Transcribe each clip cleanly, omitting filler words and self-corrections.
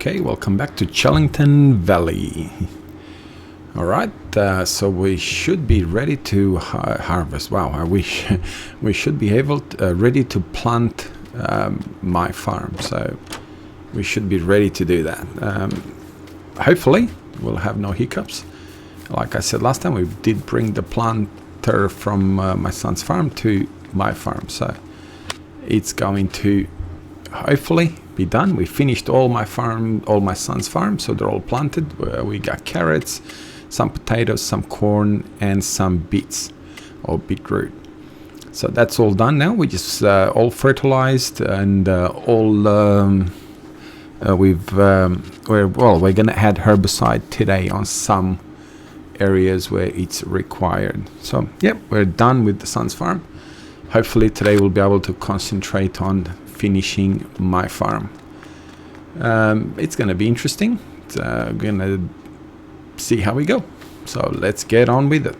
Okay, welcome back to Chellington Valley. Alright, so we should be ready to harvest. Wow, I wish we should be able to, ready to plant my farm. So we should be ready to do that. Hopefully we'll have no hiccups. Like I said last time, we did bring the planter from my son's farm to my farm. So it's going to hopefully be done. We finished all my son's farm, so they're all planted. We got carrots, some potatoes, some corn, and some beets or beetroot. So that's all done now. We just all fertilized and we're gonna add herbicide today on some areas where it's required. So yep, we're done with the son's farm. Hopefully today we'll be able to concentrate on finishing my farm. It's gonna be interesting. It's gonna see how we go. So let's get on with it.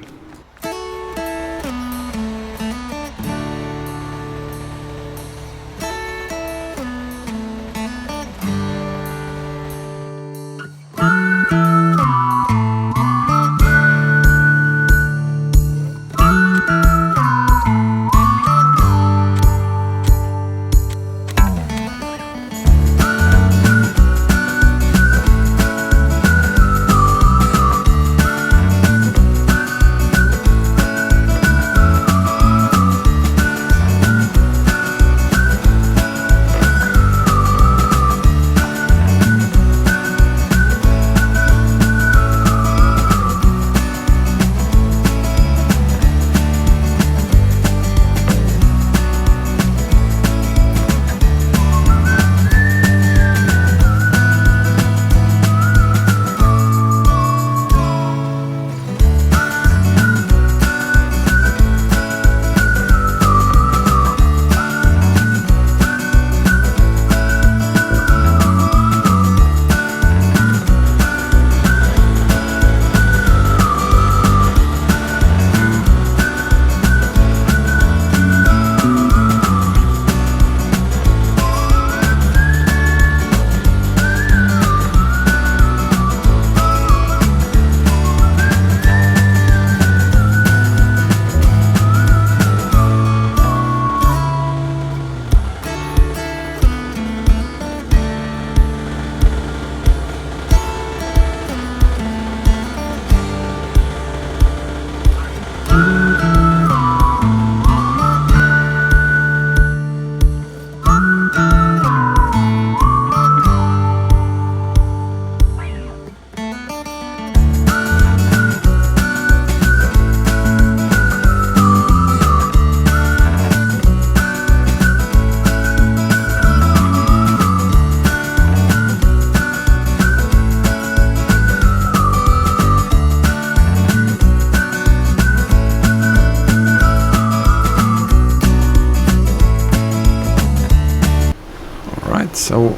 So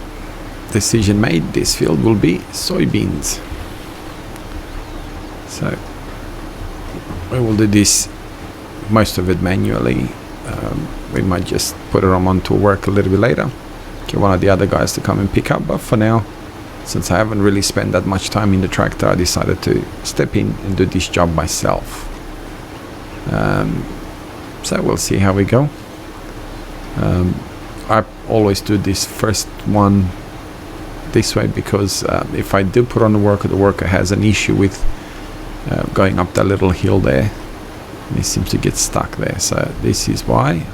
decision made, this field will be soybeans. So we will do this, most of it manually. We might just put it on to work a little bit later, get one of the other guys to come and pick up, but for now, since I haven't really spent that much time in the tractor, I decided to step in and do this job myself. So we'll see how we go. I always do this first one this way because if I do put on the worker has an issue with going up that little hill there, and he seems to get stuck there. So this is why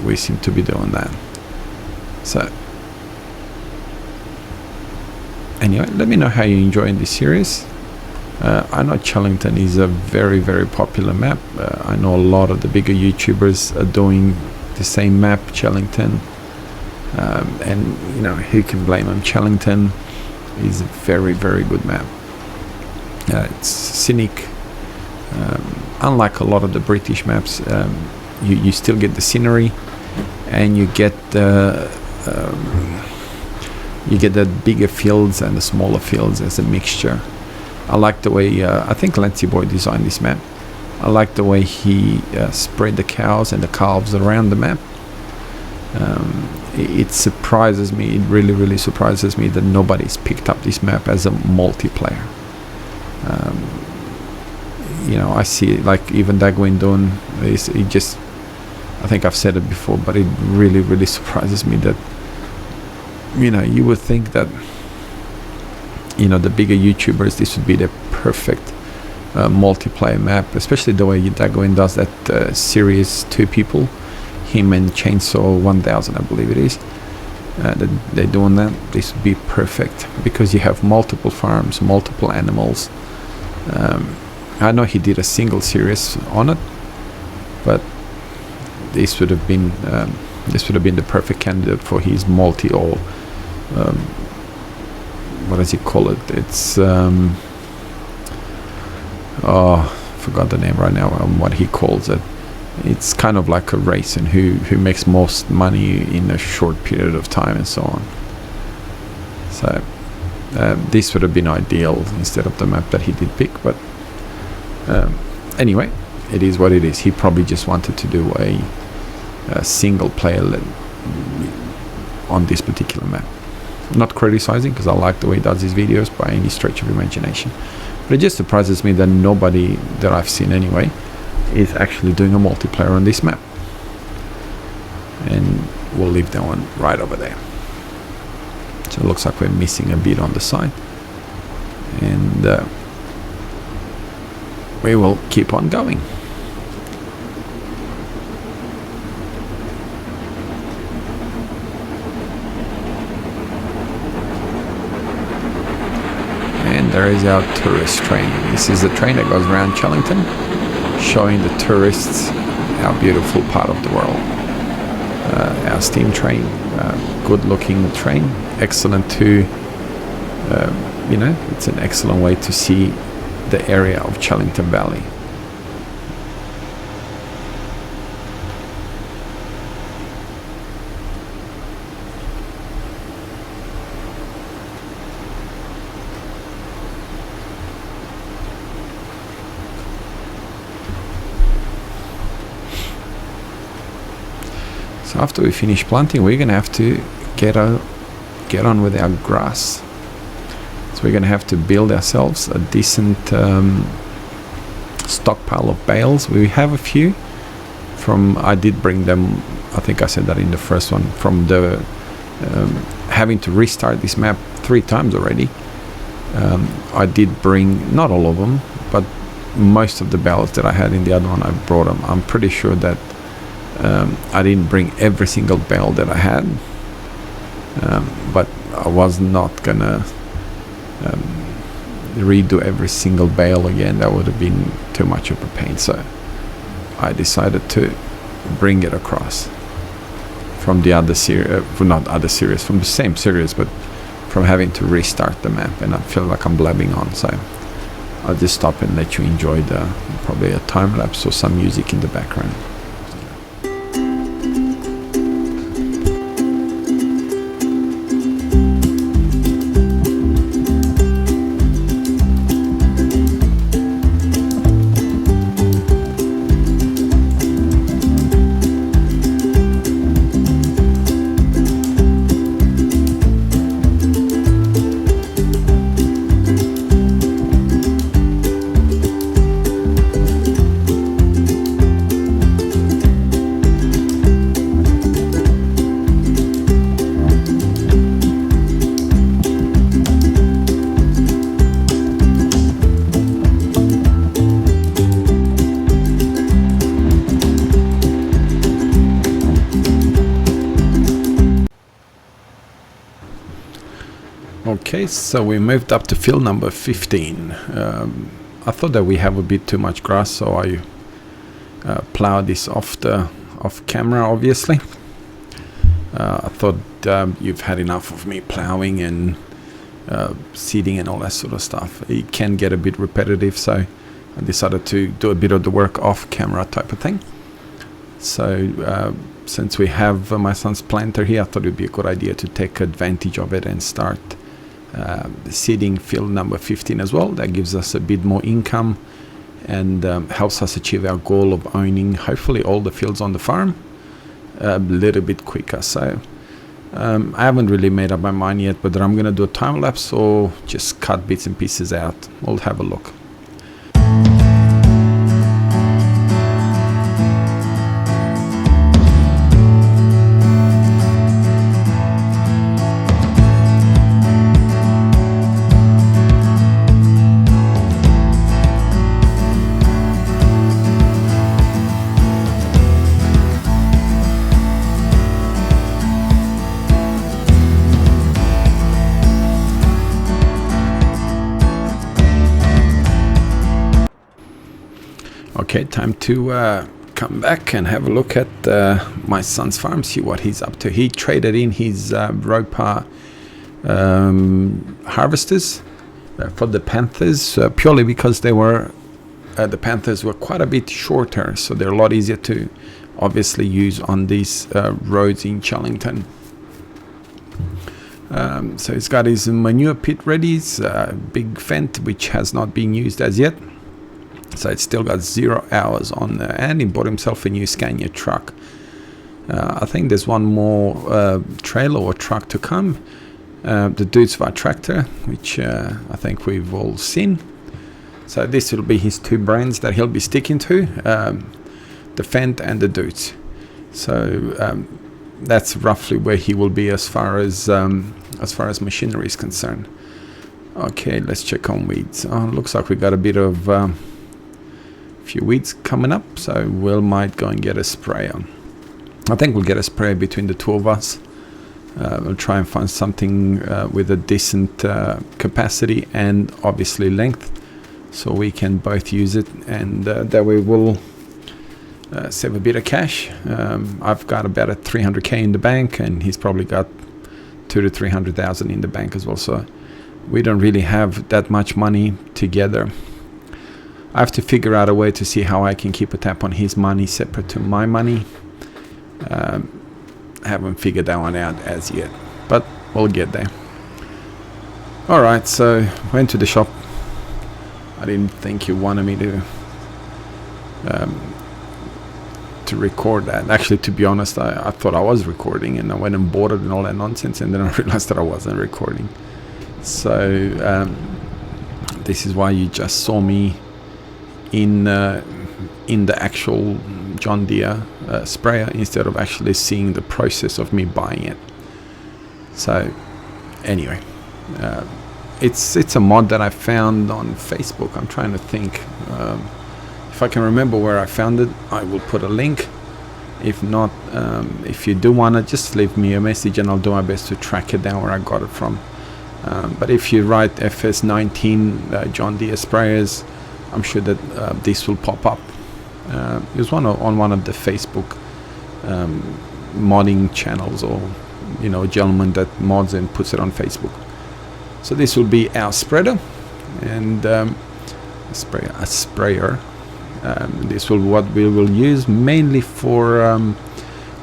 we seem to be doing that. So anyway, let me know how you're enjoying this series. I know Chellington is a very, very popular map. I know a lot of the bigger YouTubers are doing the same map, Chellington. And, you know, who can blame them? Chellington is a very, very good map. It's scenic. Unlike a lot of the British maps, you still get the scenery, and you get the bigger fields and the smaller fields as a mixture. I like the way, I think Lancy Boy designed this map. I like the way he spread the cows and the calves around the map. it surprises me, it really surprises me that nobody's picked up this map as a multiplayer. You know, I see like even Dagwin doing this, it just, I think I've said it before, but it really surprises me that, you know, you would think that, you know, the bigger YouTubers, this would be the perfect multiplayer map, especially the way Dagwin does that series, 2 people, him and Chainsaw 1000, I believe it is. They're doing that. This would be perfect because you have multiple farms, multiple animals. I know he did a single series on it, but this would have been the perfect candidate for his multi, or what does he call it? It's forgot the name right now. What he calls it. It's kind of like a race, and who makes most money in a short period of time and so on. So this would have been ideal instead of the map that he did pick, but anyway, it is what it is. He probably just wanted to do a single player on this particular map. Not criticizing, because I like the way he does his videos by any stretch of imagination, but it just surprises me that nobody that I've seen anyway is actually doing a multiplayer on this map. And we'll leave that one right over there. So it looks like we're missing a bit on the side, and we will keep on going. And there is our tourist train. This is the train that goes around Chellington, showing the tourists our beautiful part of the world. Our steam train, good looking train, excellent to, you know, it's an excellent way to see the area of Chellington Valley. So after we finish planting, we're gonna have to get on with our grass. So we're gonna have to build ourselves a decent stockpile of bales. We have a few from, I did bring them, I think I said that in the first one, from the having to restart this map 3 times already. I did bring, not all of them, but most of the bales that I had in the other one, I brought them. I'm pretty sure that I didn't bring every single bale that I had, but I was not gonna redo every single bale again. That would have been too much of a pain, so I decided to bring it across from the other series, not other series, from the same series, but from having to restart the map, and I feel like I'm blabbing on, so I'll just stop and let you enjoy the probably a time lapse or some music in the background. Okay, so we moved up to field number 15. I thought that we have a bit too much grass, so I plowed this off camera, obviously. I thought you've had enough of me plowing and seeding and all that sort of stuff. It can get a bit repetitive, so I decided to do a bit of the work off camera type of thing. So since we have my son's planter here, I thought it would be a good idea to take advantage of it and start seeding field number 15 as well. That gives us a bit more income and helps us achieve our goal of owning hopefully all the fields on the farm a little bit quicker. So I haven't really made up my mind yet whether I'm gonna do a time lapse or just cut bits and pieces out. We'll have a look. Okay, time to come back and have a look at my son's farm, see what he's up to. He traded in his Roper harvesters for the Panthers purely because they were the Panthers were quite a bit shorter, so they're a lot easier to obviously use on these roads in Chellington. So he's got his manure pit ready, big Fent which has not been used as yet. So it's still got 0 hours on there, and he bought himself a new Scania truck. I think there's one more trailer or truck to come. The Dude's tractor, which I think we've all seen. So this will be his two brands that he'll be sticking to, the Fent and the Dudes. So that's roughly where he will be as far as machinery is concerned. Okay, let's check on weeds. Oh, looks like we got a bit of few weeds coming up, so we might go and get a sprayer. I think we'll get a sprayer between the two of us. We'll try and find something with a decent capacity and obviously length, so we can both use it, and that way we'll save a bit of cash. I've got about a 300k in the bank, and he's probably got 200 to 300,000 in the bank as well, so we don't really have that much money together. I have to figure out a way to see how I can keep a tab on his money separate to my money. I haven't figured that one out as yet, but we'll get there. Alright, so went to the shop. I didn't think you wanted me to record that. Actually, to be honest, I thought I was recording, and I went and bought it and all that nonsense, and then I realized that I wasn't recording. So this is why you just saw me in the actual John Deere sprayer instead of actually seeing the process of me buying it. So anyway, it's a mod that I found on Facebook. I'm trying to think if I can remember where I found it. I will put a link. If not, if you do want to, just leave me a message and I'll do my best to track it down where I got it from. But if you write Fs19 John Deere sprayers, I'm sure that this will pop up. It was on one of the Facebook modding channels, or a gentleman that mods and puts it on Facebook. So this will be our spreader and a sprayer. This will what we will use mainly for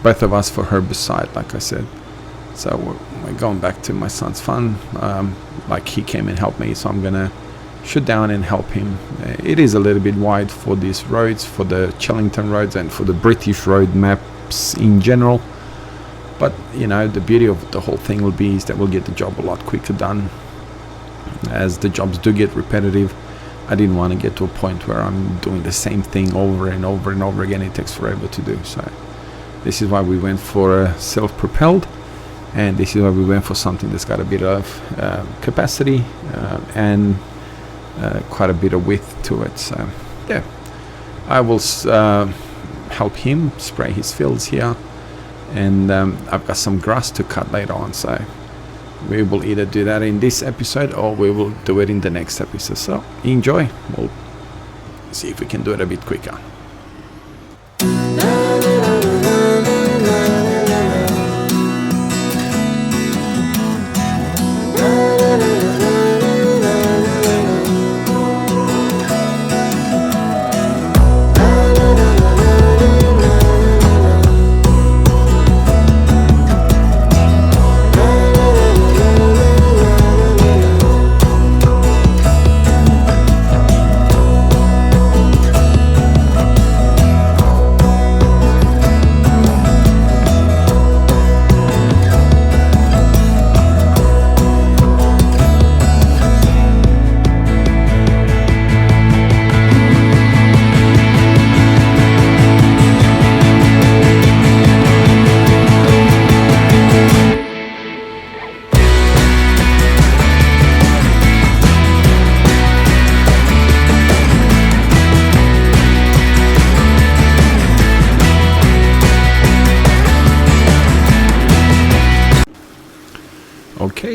both of us for herbicide, like I said. So we're going back to my son's farm. Like he came and helped me, so I'm gonna shoot down and help him. It is a little bit wide for these roads, for the Chellington roads and for the British road maps in general, but the beauty of the whole thing will be is that we'll get the job a lot quicker done. As the jobs do get repetitive, I didn't want to get to a point where I'm doing the same thing over and over and over again. It takes forever to do. So this is why we went for self-propelled, and this is why we went for something that's got a bit of capacity and quite a bit of width to it. So yeah, I will help him spray his fields here, and I've got some grass to cut later on, so we will either do that in this episode or we will do it in the next episode. So enjoy. We'll see if we can do it a bit quicker.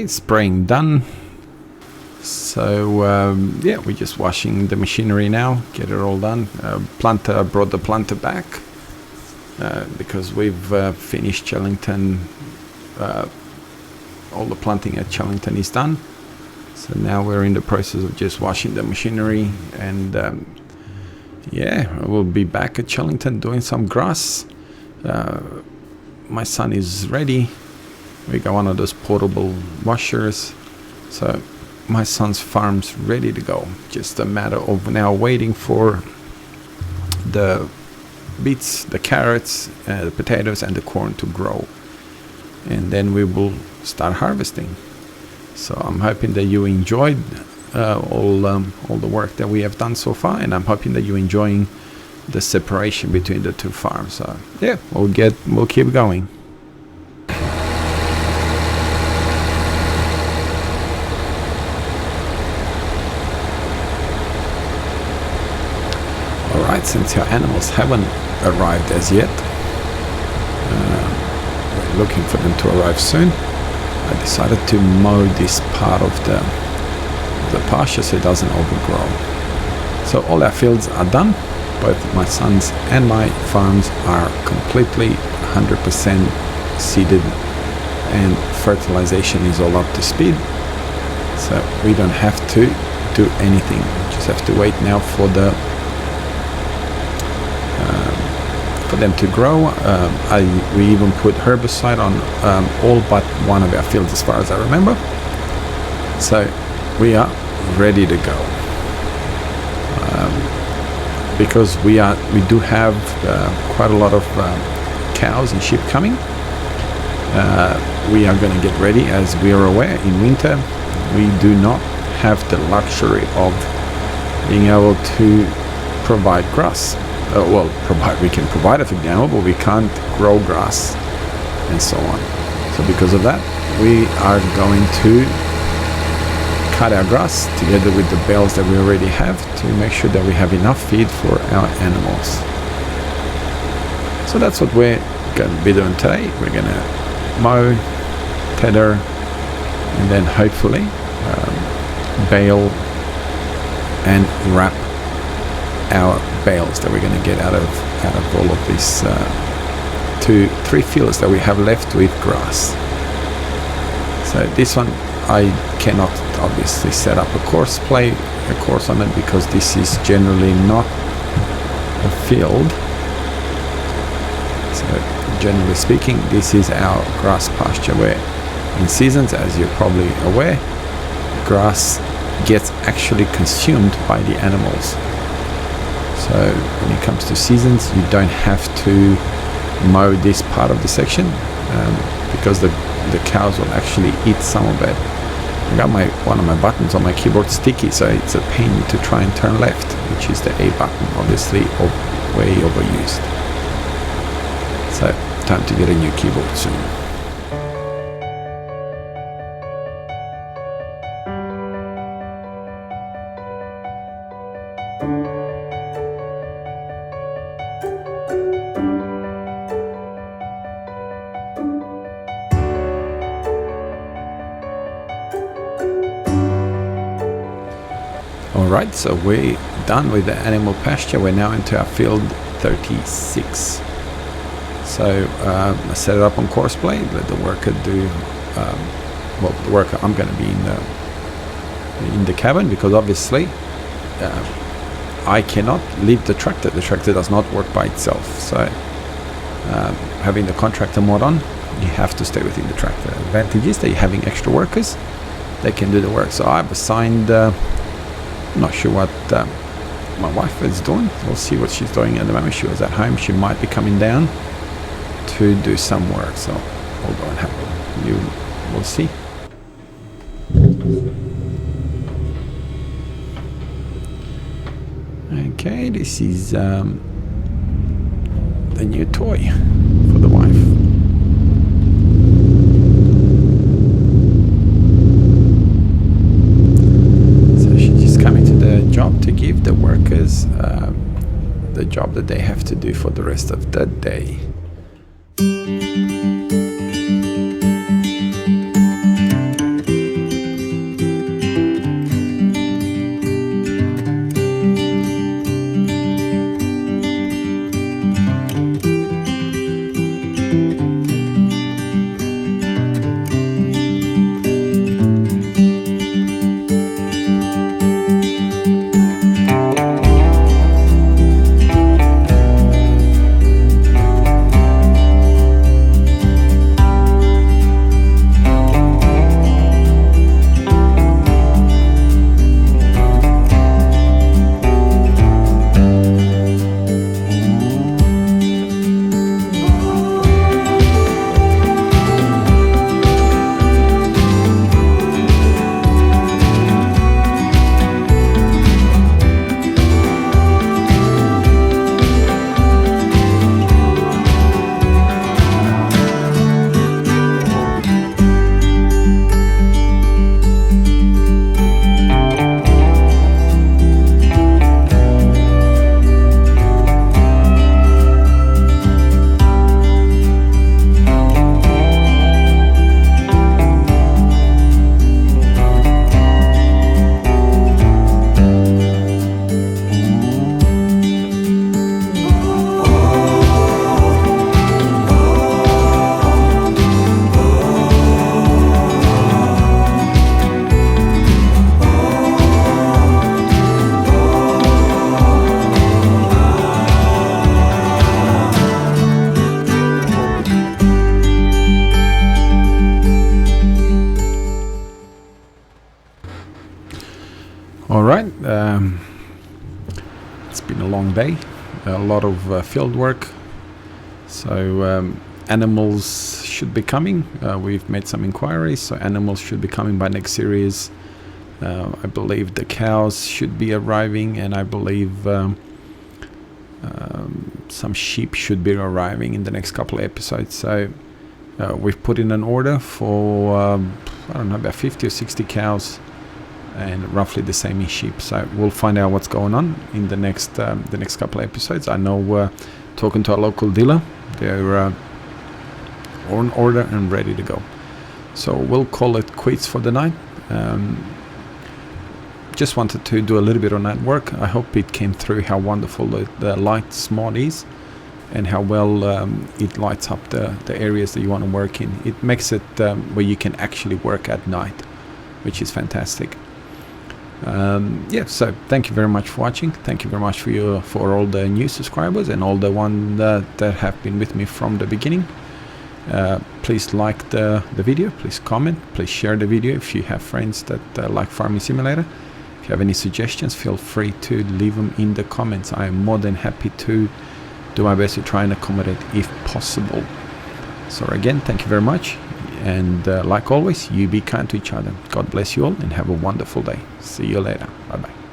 Okay, spraying done. So yeah, we're just washing the machinery now, get it all done. Planter, brought the planter back because we've finished Chellington. All the planting at Chellington is done. So now we're in the process of just washing the machinery, and yeah, we'll be back at Chellington doing some grass. My son is ready. We got one of those portable washers. So my son's farm's ready to go. Just a matter of now waiting for the beets, the carrots, the potatoes and the corn to grow. And then we will start harvesting. So I'm hoping that you enjoyed all the work that we have done so far, and I'm hoping that you're enjoying the separation between the two farms. So yeah, we'll keep going. Alright, since your animals haven't arrived as yet, we're looking for them to arrive soon. I decided to mow this part of the pasture so it doesn't overgrow. So all our fields are done. Both my son's and my farms are completely 100% seeded, and fertilization is all up to speed. So we don't have to do anything. We just have to wait now for them to grow. We even put herbicide on all but one of our fields as far as I remember. So we are ready to go. Because we do have quite a lot of cows and sheep coming. We are going to get ready. As we are aware, in winter we do not have the luxury of being able to provide grass. We can provide it for the animal, but we can't grow grass and so on. So because of that, we are going to cut our grass together with the bales that we already have to make sure that we have enough feed for our animals. So that's what we're going to be doing today. We're going to mow, tether, and then hopefully bale and wrap our bales that we're going to get out of all of these 3 fields that we have left with grass. So this one I cannot obviously set up a course on it because this is generally not a field. So generally speaking, this is our grass pasture, where in seasons, as you're probably aware, grass gets actually consumed by the animals. So when it comes to seasons, you don't have to mow this part of the section because the cows will actually eat some of it. I got one of my buttons on my keyboard sticky, so it's a pain to try and turn left, which is the A button, obviously way overused. So time to get a new keyboard soon. Alright, so we're done with the animal pasture. We're now into our field 36. So I set it up on course play, let the worker do, the worker, I'm going to be in the cabin because obviously I cannot leave the tractor. The tractor does not work by itself. So having the contractor mod on, you have to stay within the tractor. The advantage is that you're having extra workers, they can do the work. So I've assigned I'm not sure what my wife is doing. We'll see what she's doing at the moment. She was at home. She might be coming down to do some work. So we'll go and have a view. We'll see. Okay, this is the new toy for the wife. Job to give the workers the job that they have to do for the rest of the day. a long day, a lot of field work. So animals should be coming. We've made some inquiries, so animals should be coming by next series. I believe the cows should be arriving, and I believe some sheep should be arriving in the next couple of episodes. So we've put in an order for I don't know, about 50 or 60 cows, and roughly the same in sheep. So we'll find out what's going on in the next couple of episodes. I know, talking to a local dealer, they're on order and ready to go. So we'll call it quits for the night. Just wanted to do a little bit of night work. I hope it came through how wonderful the light smart is, and how well it lights up the areas that you want to work in. It makes it where you can actually work at night, which is fantastic. Yeah, so thank you very much for watching. Thank you very much for all the new subscribers and all the ones that have been with me from the beginning. Please like the video, please comment, please share the video if you have friends that like Farming Simulator. If you have any suggestions, feel free to leave them in the comments. I am more than happy to do my best to try and accommodate if possible. So again, thank you very much, and like always, you be kind to each other. God bless you all, and have a wonderful day. See you later. Bye bye.